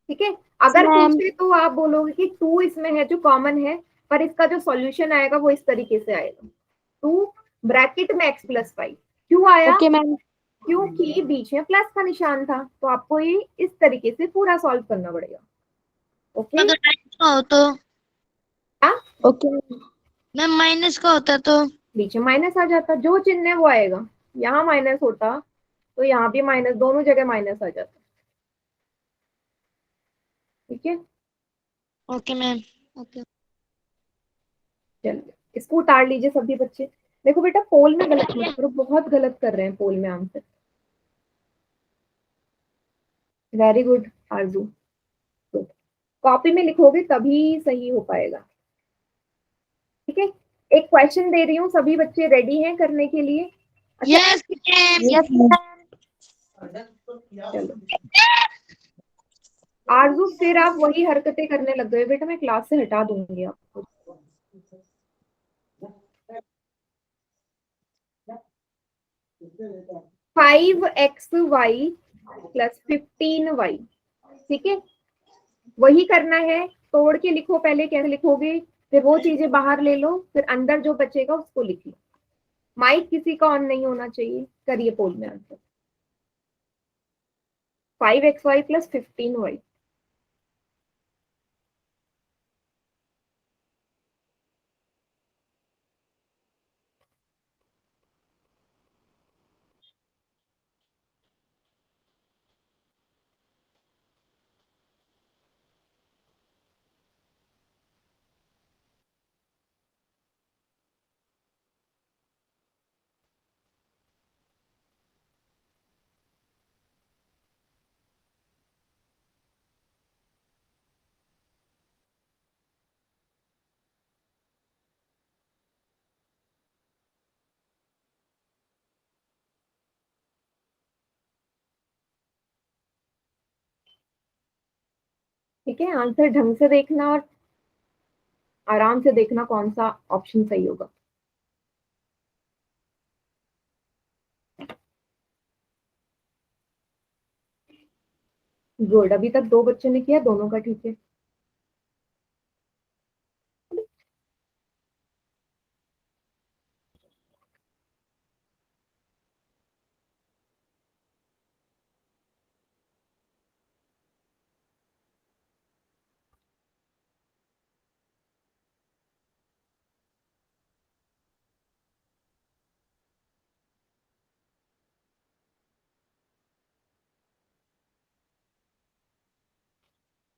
ठीक है। अगर मैम। पूछे तो आप बोलोगे कि 2 इसमें है जो कॉमन है, पर इसका जो सॉल्यूशन आएगा वो इस तरीके से आएगा। 2 ब्रैकेट में x प्लस 5 क्यों आया? Okay ma'am. क्योंकि बीच में प्लस का निशान था, तो आपको ये इस तरीके से पूरा सॉल्व करना पड़ेगा। ओके। तो हाँ? ओके मैम, माइनस का होता तो बीच में माइनस आ जाता, जो चिन्ह है वो आएगा। यहाँ माइनस होता तो यहाँ भी माइनस, दोनों जगह माइनस आ जाता, ठीक है। Okay ma'am. ओके। चलिए इसको उतार लीजिए सभी बच्चे। देखो बेटा पोल में गलत मत करो, बहुत गलत कर रहे हैं पोल में आंसर। वेरी गुड आरजू, गुड। कॉपी में लिखोगे तभी सही हो पाएगा। ठीक है, एक क्वेश्चन दे रही हूँ, सभी बच्चे रेडी हैं करने के लिए? अच्छा, यस मैम। Yes, ma'am. चलो आरजू, फिर आप वही हरकतें करने लग गए बेटा, मैं क्लास से हटा दूंगी आपको। 5xy प्लस 15y, ठीक है, वही करना है। तोड़ के लिखो पहले, कैसे लिखोगे, फिर वो चीजें बाहर ले लो, फिर अंदर जो बचेगा उसको लिख लो। माइक किसी का ऑन नहीं होना चाहिए। करिए पोल में आंसर। 5xy plus 15y। ठीक है, आंसर ढंग से देखना और आराम से देखना कौन सा ऑप्शन सही होगा। गुड, अभी तक 2 बच्चों ने किया, दोनों का ठीक है।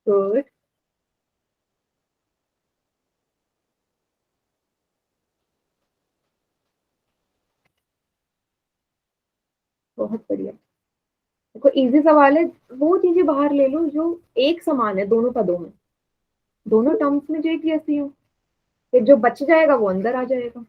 गुड, बहुत बढ़िया। देखो इजी सवाल है, वो चीजें बाहर ले लो जो एक समान है दोनों पदों में, दोनों टर्म्स में जो एक जैसी हो, फिर जो बच जाएगा वो अंदर आ जाएगा।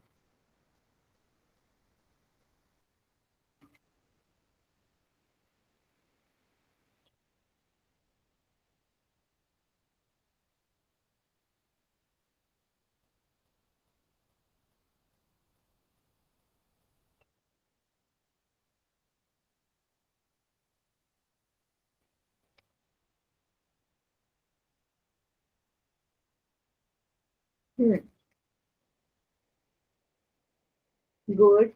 गुड,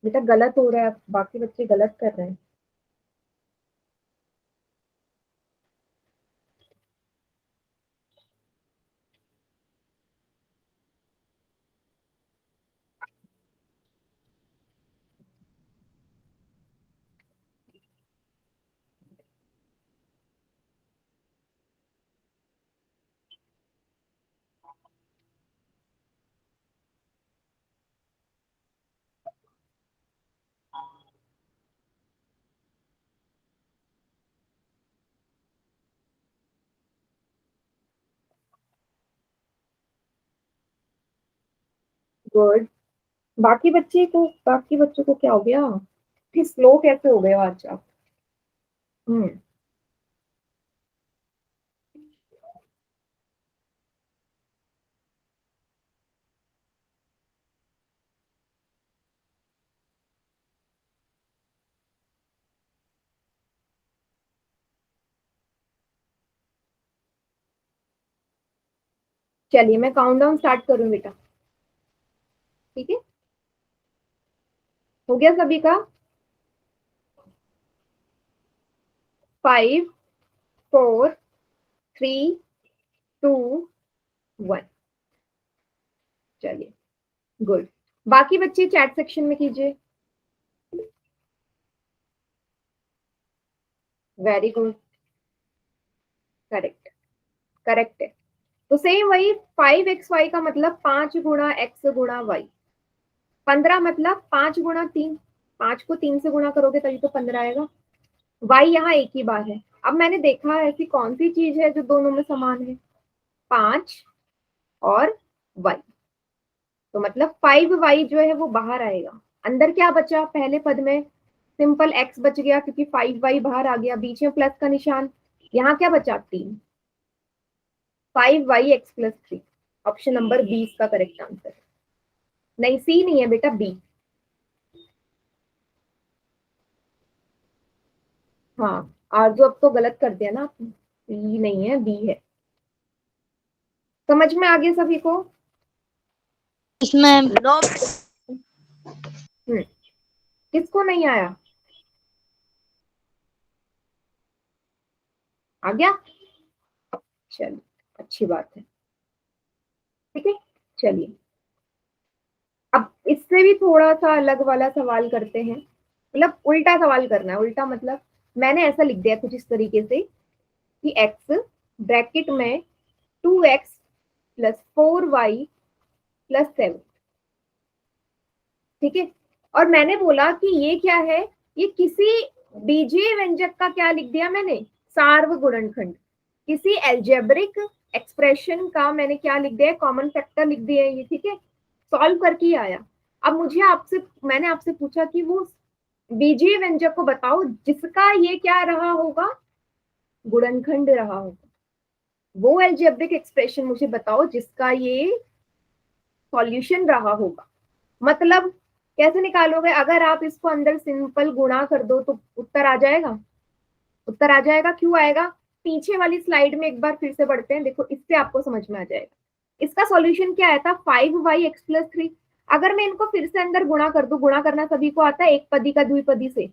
बेटा गलत हो रहा है, बाकी बच्चे गलत कर रहे हैं। गुड, बाकी बच्चों को क्या हो गया, कि स्लो कैसे हो गए हो आज आप? हम्म, चलिए मैं काउंटडाउन स्टार्ट करूं बेटा, ठीक है? हो गया सभी का? 5 4 3 2 1। चलिए, गुड। बाकी बच्चे चैट सेक्शन में कीजिए। वेरी गुड, करेक्ट, करेक्ट है। तो सेम वही 5xy का मतलब 5 गुणा x गुणा y। 15 मतलब 5 गुणा 3, 5 को 3 से गुणा करोगे तभी तो 15 आएगा। y यहाँ एक ही बार है। अब मैंने देखा ऐसी कौन सी चीज है जो दोनों में समान है, 5 और y, तो मतलब 5y जो है वो बाहर आएगा। अंदर क्या बचा, पहले पद में सिंपल x बच गया क्योंकि 5y बाहर आ गया, बीच में प्लस का निशान, यहाँ क्या बचा 3, 5y x plus 3। Option number B इसका करेक्ट आंसर। नहीं सी नहीं है बेटा, बी। हाँ और जो अब तो गलत कर दिया ना आपने, सी नहीं है बी है। समझ में आ गया सभी को? इसमें नो किसको नहीं आया? आ गया, चलिए अच्छी बात है। ठीक है, चलिए अब इससे भी थोड़ा सा अलग वाला सवाल करते हैं, मतलब उल्टा सवाल करना है। उल्टा मतलब मैंने ऐसा लिख दिया कुछ इस तरीके से कि x ब्रैकेट में 2x प्लस 4y प्लस 7, ठीक है। और मैंने बोला कि ये क्या है, ये किसी बीजीय व्यंजक का क्या लिख दिया मैंने, सार्वगुणनखंड। किसी एल्जेब्रिक एक्सप्रेशन का मैंने क्या लिख दिया, कॉमन फैक्टर लिख दिया है ये, ठीक है। सॉल्व करके ही आया। अब मैंने आपसे पूछा कि वो बीजीय व्यंजक को बताओ जिसका ये क्या रहा होगा, गुणनखंड रहा होगा। वो एल्जेब्रिक एक्सप्रेशन मुझे बताओ जिसका ये सॉल्यूशन रहा होगा। मतलब कैसे निकालोगे, अगर आप इसको अंदर सिंपल गुणा कर दो तो उत्तर आ जाएगा। उत्तर आ जाएगा, क्यों आएगा, पीछे वाली स्लाइड में एक बार फिर से पढ़ते हैं, देखो इससे आपको समझ में आ जाएगा। इसका सॉल्यूशन क्या आया था, 5y x प्लस 3। अगर मैं इनको फिर से अंदर गुणा कर दूं, गुणा करना सभी को आता है, एक पदी का द्विपदी से।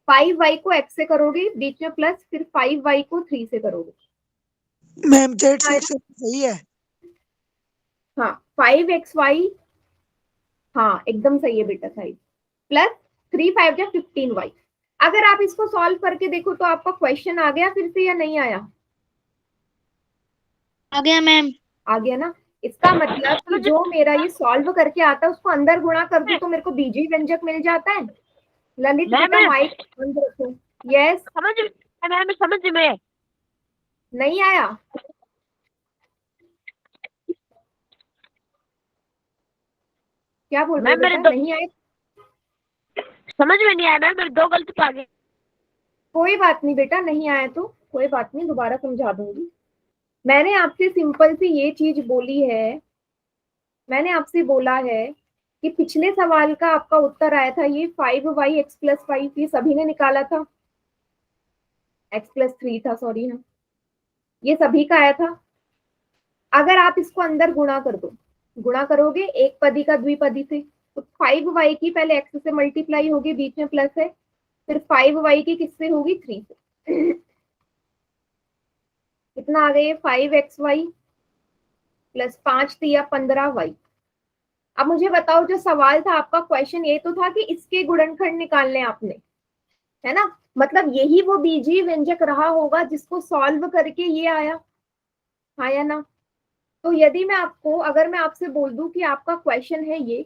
5y को x से करोगे बीच में प्लस, फिर 5y को 3 से करोगे। मैम जेड सेक्शन सही है। हाँ 5xy, हाँ एकदम सही है बेटा, सही। प्लस 3 5 या 15y। अगर आप इसको सॉल्व करके देखो तो आपका क्वेश्चन आ गया फिर से या नहीं आया? आ गया मैम। आ गया ना। इसका मतलब कि जो मेरा ये सॉल्व करके आता है उसको अंदर गुणा कर दूं तो मेरे को बीजीय व्यंजक मिल जाता है। ललित बेटा माइक बंद रखो। यस, समझ में नहीं आया? क्या बोल रहे हो मैम, बेटा, नहीं आए? समझ में नहीं आया मैम, मेरे 2 गलती आ गए। कोई बात नहीं बेटा, नहीं आया तो कोई बात नहीं, दोबारा समझा दूंगी। मैंने आपसे सिंपल सी ये चीज बोली है, मैंने आपसे बोला है कि पिछले सवाल का आपका उत्तर आया था ये 5y x प्लस 5, ये सभी ने निकाला था, x प्लस 3 था, सॉरी हाँ, ये सभी का आया था। अगर आप इसको अंदर गुणा कर दो, गुणा करोगे एक पदी का द्विपदी से, तो 5y की पहले x से मल्टीप्लाई होगी, बीच में प्लस है, फिर 5y की किससे होगी, 3 से। कितना आ गया, 5xy प्लस 5 3 15y। अब मुझे बताओ, जो सवाल था आपका क्वेश्चन ये तो था कि इसके गुणनखंड निकालने आपने, है ना, मतलब यही वो बीजीय व्यंजक रहा होगा जिसको सॉल्व करके ये आया, हाँ या ना? तो यदि मैं आपको, अगर मैं आपसे बोल दूं कि आपका क्वेश्चन है ये,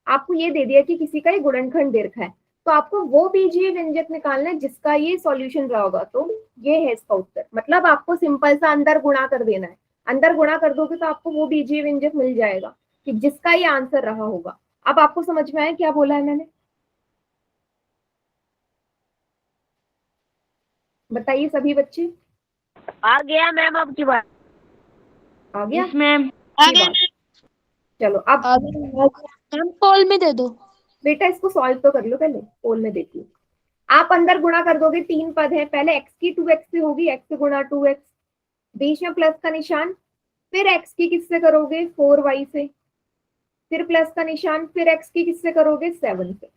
आपको ये दे दिया कि किसी का ये गुणनखंड दे रखा है, तो आपको वो बीजीय व्यंजक निकालना है जिसका ये सॉल्यूशन रहा होगा, तो ये है इसका उत्तर। मतलब आपको सिंपल सा अंदर गुणा कर देना है, अंदर गुणा कर दोगे तो आपको वो बीजीय व्यंजक मिल जाएगा कि जिसका ये आंसर रहा होगा। अब आपको समझ में आया क्या बोला है मैंने? बताइए सभी बच्चे। आ गया मैम अब की बात। आ गया? मैम आ की गया बात। चलो अब आ गया मैम, कॉल में दे दो। बेटा इसको सॉल्व तो कर लो, पहले पोल में देती हूँ। आप अंदर गुणा कर दोगे, 3 पद है, पहले x की 2x से होगी, x गुणा 2x, बीच में प्लस का निशान, फिर x की किससे करोगे, 4y से, फिर प्लस का निशान, फिर x की किससे करोगे, 7 से।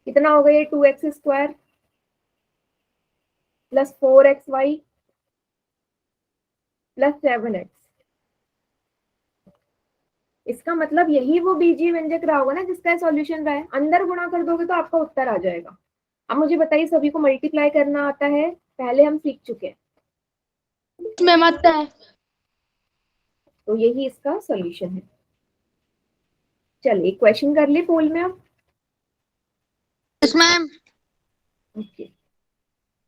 कितना हो गया, 2x square plus 4xy plus 7x। इसका मतलब यही वो बीजीय व्यंजक रहा होगा ना जिसका सॉल्यूशन रहा है। अंदर गुणा कर दोगे तो आपका उत्तर आ जाएगा। अब मुझे बताइए, सभी को मल्टीप्लाई करना आता है? पहले हम सीख चुके हैं। मैम आता है। तो यही इसका सॉल्यूशन है। चलिए क्वेश्चन कर ले पोल में अब। Yes ma'am. ओके,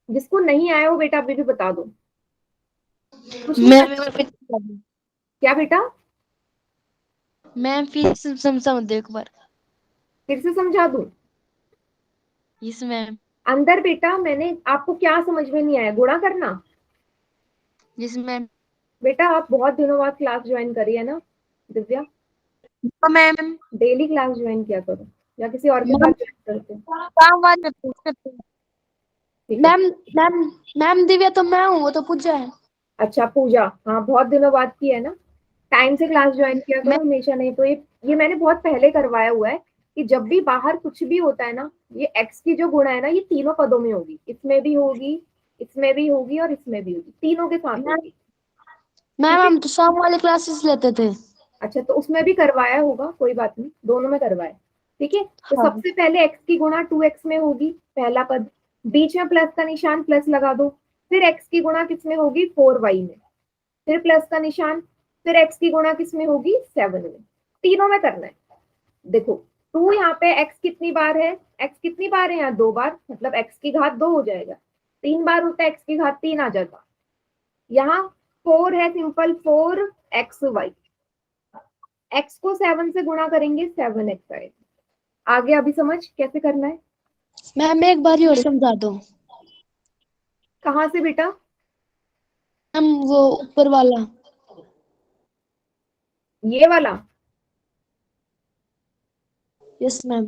जिसको नहीं आया हो बेटा अभी भी बता दो। कुछ नहीं मैम करना। एक बार फिर से बता दो। क्या बेटा? मैम फिर से समझा दो एक बार। फिर से समझा दूं? Yes ma'am. अंदर बेटा मैंने आपको क्या समझ में नहीं आया? गुणा करना। Yes ma'am. बेटा आप बहुत दिनों बाद क्लास ज्वाइन करी है ना Divya? Ma'am daily class join किया करो, या किसी और के साथ ज्वाइन करते हो? काम वाद में पूछ सकते हैं। ठीक है। मैम मैम मैम दिव्या तो मैं हूँ, वो तो पूजा है। अच्छा पूजा, हाँ बहुत दिनों बाद की है ना। टाइम से क्लास ज्वाइन किया मैं करो हमेशा, नहीं तो ये मैंने बहुत पहले करवाया हुआ है कि जब भी बाहर कुछ भी होता है ना, ये एक्स की जो गुणा है ना, ये तीनों पदों में होगी, इसमें भी होगी, इसमें भी होगी और इसमें भी होगी, तीनों के साथ मैम होगी। मैम ठीक है। हम तो शाम वाले क्लासेस लेते थे। अच्छा तो उसमें भी करवाया होगा, कोई बात नहीं, दोनों में करवाया। ठीक है। तो हाँ सबसे पहले एक्स की गुणा 2x में होगी, पहला पद, बीच में प्लस का निशान, प्लस लगा दो। फिर एक्स की गुणा किस में होगी? 4y में, फिर प्लस का निशान, फिर एक्स की गुणा किस में होगी? 7 में। तीनों में करना है। देखो 2 यहाँ पे एक्स कितनी बार है? एक्स कितनी बार है यहाँ? 2 बार, मतलब एक्स की घात 2 हो जाएगा। 3 बार होता है एक्स की घात 3 आ जाता। यहाँ 4 है, सिंपल 4xy, एक्स को 7 से गुणा करेंगे 7x आएगा। आगे अभी समझ कैसे करना है? मैम एक बार ही और समझा दो। कहाँ से बेटा? मैम वो ऊपर वाला। ये वाला? Yes ma'am.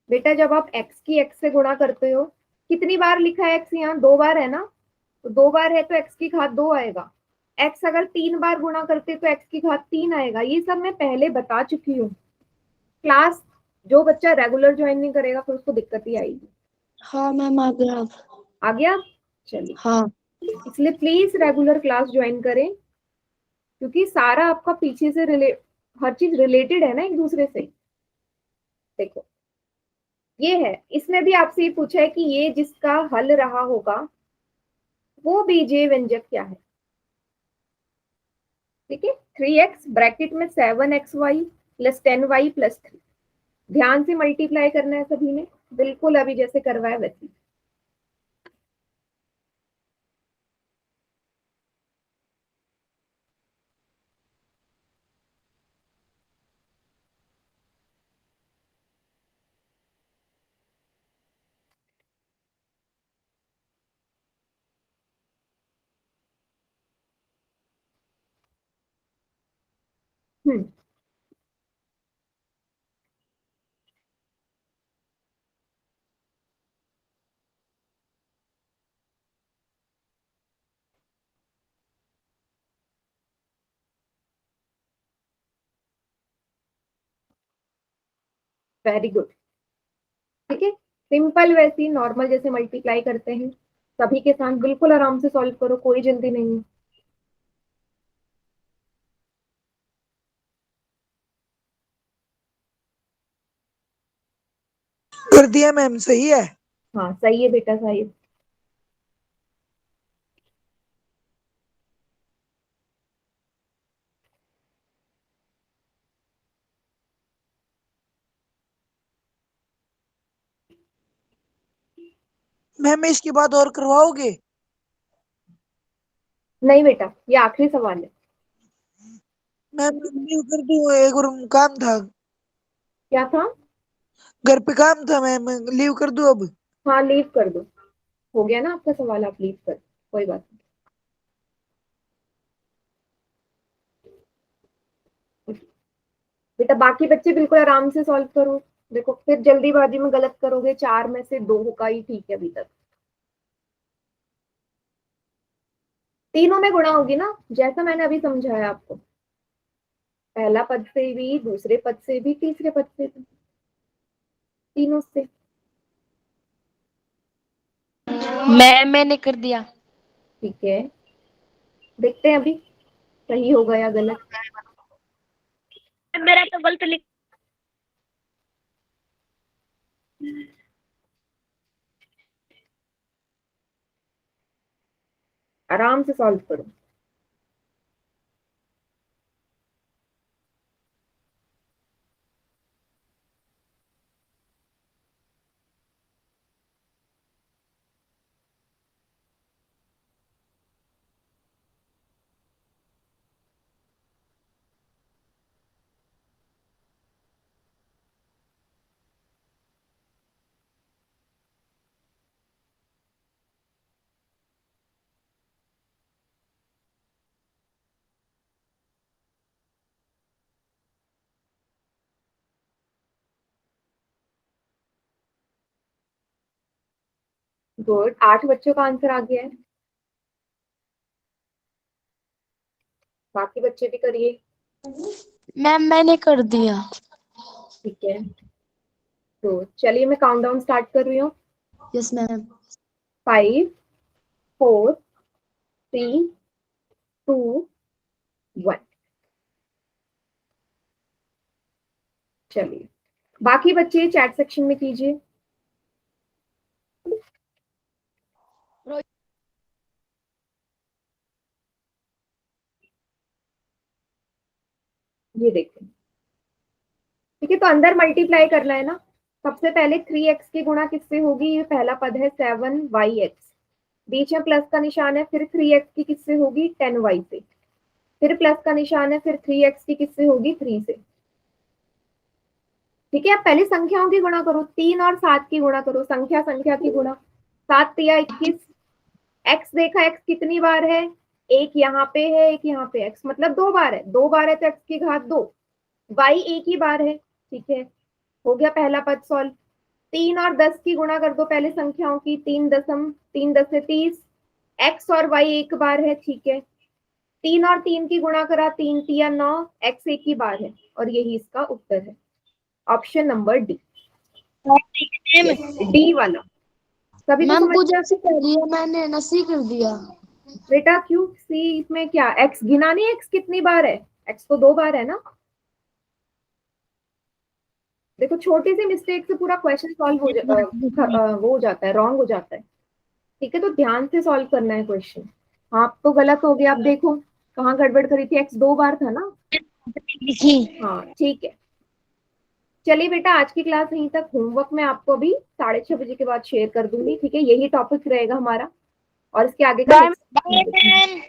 बेटा जब आप x की x से गुणा करते हो, कितनी बार लिखा है x यहाँ? 2 बार है ना, तो 2 बार है तो x की घात 2 आएगा। x अगर 3 बार गुणा करते तो x की घात 3 आएगा। ये सब मैं पहले बता चुकी हूँ। क्लास जो बच्चा रेगुलर ज्वाइन नहीं करेगा फिर उसको दिक्कत ही आएगी। हाँ मैम आ गया अब। आ गया? चलिए, हाँ इसलिए प्लीज रेगुलर क्लास ज्वाइन करें, क्योंकि सारा आपका पीछे से हर चीज रिलेटेड है ना एक दूसरे से। देखो ये है, इसमें भी आपसे ये पूछा है कि ये जिसका हल रहा होगा वो बीजीय व्यंजक क्या है। ठीक है। 3x ब्रैकेट में 7xy प्लस 10y प्लस 3, ध्यान से मल्टीप्लाई करना है सभी ने, बिल्कुल अभी जैसे करवाया वैसे। हम्म। Very good. ठीक है, सिंपल वैसी नॉर्मल जैसे मल्टीप्लाई करते हैं सभी के साथ, बिल्कुल आराम से सॉल्व करो, कोई जल्दी नहीं है। कर दिया मैम, सही है। हाँ सही है बेटा, सही है। मैम इसके बाद और करवाओगे? नहीं बेटा ये आखिरी सवाल है। मैम लीव कर दो, एक और काम था। क्या था? घर पे काम था मैम, लीव कर दो अब। हाँ लीव कर दो, हो गया ना आपका सवाल, आप लीव कर, कोई बात नहीं। बेटा बाकी बच्चे बिल्कुल आराम से सॉल्व करो। देखो फिर जल्दीबाजी में गलत करोगे, 4 में से 2 का ही ठीक है अभी तक। तीनों में गुणा होगी ना, जैसा मैंने अभी समझाया आपको, पहला पद से भी, दूसरे पद से भी, तीसरे पद से भी, तीनों से। मैंने कर दिया। ठीक है, देखते हैं अभी सही होगा या गलत। मेरा तो गलत लिख। आराम से सॉल्व करो। गुड, 8 बच्चों का आंसर आ गया है। बाकी बच्चे भी करिए। मैम मैंने कर दिया। ठीक है, तो चलिए मैं काउंटडाउन स्टार्ट कर रही हूँ। Yes ma'am. 5 4 3 2 1। चलिए, बाकी बच्चे चैट सेक्शन में कीजिए। ये देखें, ठीक है, तो अंदर मल्टीप्लाई करना है ना। सबसे पहले 3x की गुणा किससे होगी, ये पहला पद है 7yx, बीच में प्लस का निशान है, फिर 3x की किससे होगी 10y से, फिर प्लस का निशान है, फिर 3x की किससे होगी 3 से। ठीक है, अब पहले संख्याओं की गुणा करो, 3 और 7 की गुणा करो, संख्या संख्या की गुणा, 7 या 21, x देखा x कितनी बार है, एक यहाँ पे है एक यहाँ पे, x मतलब 2 बार है, 2 बार है तो x की घात 2, y एक ही बार है। ठीक है, हो गया पहला पद सॉल्व। 3 और 10 की गुणा कर दो पहले संख्याओं की, 3 10 से 30, x और y एक बार है। ठीक है, 3 और 3 की गुणा करा, 3 3 9, x एक ही बार है, और यही इसका उत्तर है, ऑप्शन नंबर डी। डी वाला सभी को मैम समझ कुछ में ऐसे कर दिया मैंने, नसी कर दिया। बेटा क्यों, सी इसमें क्या, x गिना नहीं, x कितनी बार है, x तो 2 बार है ना। देखो छोटी सी मिस्टेक से पूरा क्वेश्चन सॉल्व हो वो हो जाता है, रॉन्ग हो जाता है। ठीक है, तो ध्यान से सॉल्व करना है क्वेश्चन। आप तो गलत हो गया, आप देखो कहाँ गड़बड़ करी थी, x 2 बार था ना। हाँ ठीक है, चलिए बेटा आज की क्लास यहीं तक, होमवर्क मैं आपको अभी 6:30 बजे के बाद शेयर कर दूंगी। ठीक है, यही टॉपिक रहेगा हमारा, और इसके आगे का बाय next- मैम।